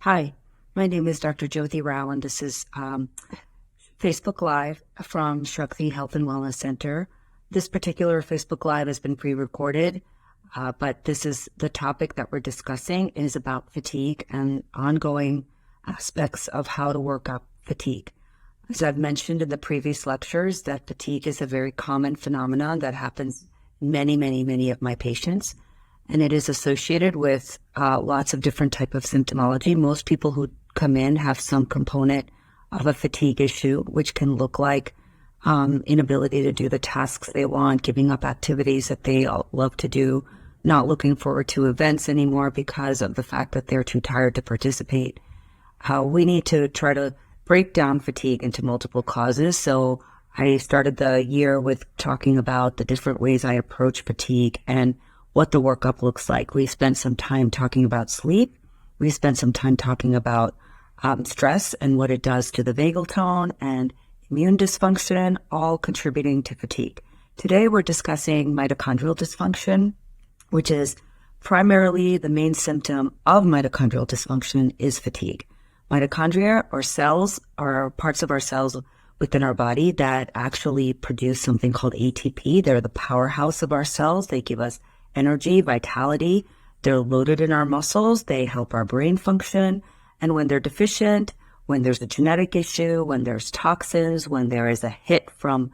Hi, my name is Dr. Jyoti Rao, and this is Facebook Live from Shakthi Health and Wellness Center. This particular Facebook Live has been pre-recorded, but this is the topic that we're discussing is about fatigue and ongoing aspects of how to work up fatigue. As I've mentioned in the previous lectures, that fatigue is a very common phenomenon that happens in many of my patients. And it is associated with lots of different type of symptomology. Most people who come in have some component of a fatigue issue, which can look like inability to do the tasks they want, giving up activities that they love to do, not looking forward to events anymore because of the fact that they're too tired to participate. We need to try to break down fatigue into multiple causes. So I started the year with talking about the different ways I approach fatigue and what the workup looks like. We spent some time talking about sleep. We spent some time talking about stress and what it does to the vagal tone and immune dysfunction, all contributing to fatigue. Today, we're discussing mitochondrial dysfunction, which is primarily the main symptom of mitochondrial dysfunction is fatigue. Mitochondria or cells are parts of our cells within our body that actually produce something called ATP. They're the powerhouse of our cells. They give us energy, vitality. They're loaded in our muscles. They help our brain function. And when they're deficient, when there's a genetic issue, when there's toxins, when there is a hit from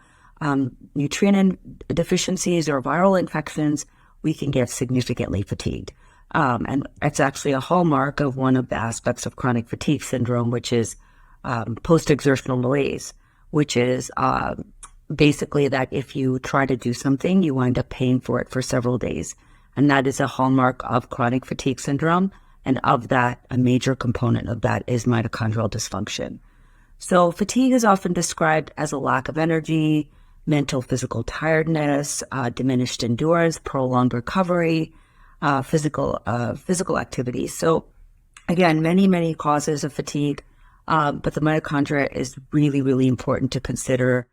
nutrient deficiencies or viral infections, we can get significantly fatigued. And it's actually a hallmark of one of the aspects of chronic fatigue syndrome, which is post-exertional malaise, which is basically that if you try to do something, you wind up paying for it for several days. And that is a hallmark of chronic fatigue syndrome. And of that, a major component of that is mitochondrial dysfunction. So fatigue is often described as a lack of energy, mental, physical tiredness, diminished endurance, prolonged recovery, physical activity. So again, many causes of fatigue, but the mitochondria is really important to consider.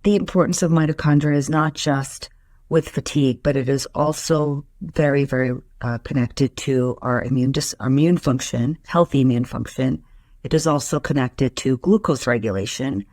The importance of mitochondria is not just with fatigue, but it is also very connected to our immune function, healthy immune function. It is also connected to glucose regulation.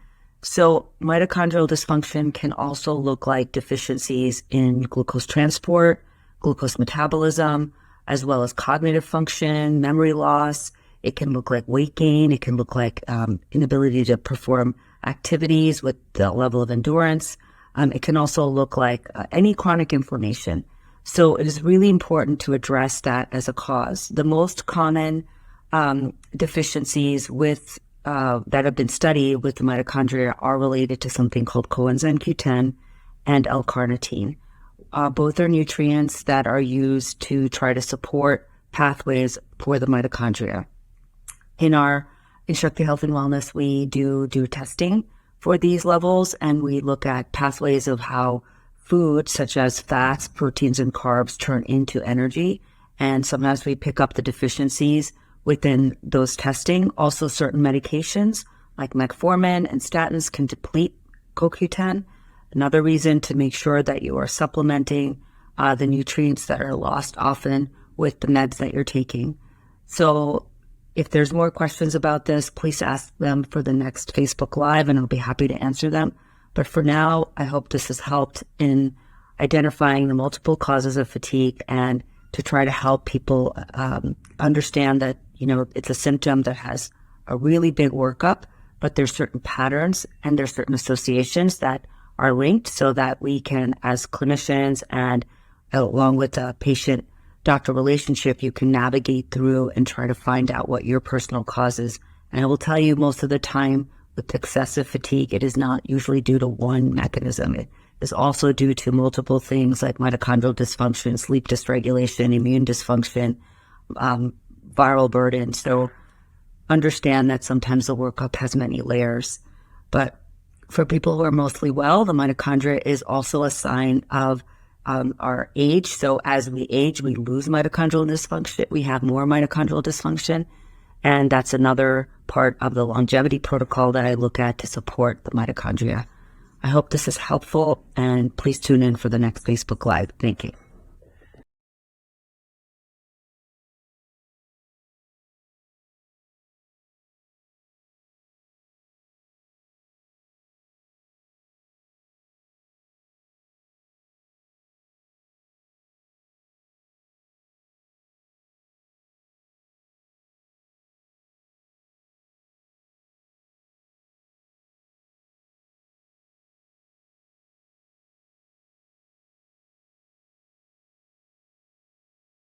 So mitochondrial dysfunction can also look like deficiencies in glucose transport, glucose metabolism, as well as cognitive function, memory loss. It can look like weight gain. It can look like inability to perform activities with the level of endurance. It can also look like any chronic inflammation. So it is really important to address that as a cause. The most common deficiencies with that have been studied with the mitochondria are related to something called coenzyme Q10 and L-carnitine. Both are nutrients that are used to try to support pathways for the mitochondria. In Shakthi Health and Wellness, we do testing for these levels, and we look at pathways of how food, such as fats, proteins, and carbs, turn into energy. And sometimes we pick up the deficiencies within those testing. Also, certain medications like metformin and statins can deplete CoQ10. Another reason to make sure that you are supplementing the nutrients that are lost often with the meds that you're taking. So if there's more questions about this, please ask them for the next Facebook Live, and I'll be happy to answer them. But for now, I hope this has helped in identifying the multiple causes of fatigue and to try to help people understand that, it's a symptom that has a really big workup, but there's certain patterns and there's certain associations that are linked so that we can, as clinicians and along with the patient-doctor relationship, you can navigate through and try to find out what your personal cause is. And I will tell you, most of the time with excessive fatigue, it is not usually due to one mechanism. It is also due to multiple things like mitochondrial dysfunction, sleep dysregulation, immune dysfunction, viral burden. So understand that sometimes the workup has many layers. But for people who are mostly well, the mitochondria is also a sign of our age. So as we age, we lose mitochondrial dysfunction. We have more mitochondrial dysfunction. And that's another part of the longevity protocol that I look at to support the mitochondria. I hope this is helpful, and please tune in for the next Facebook Live. Thank you.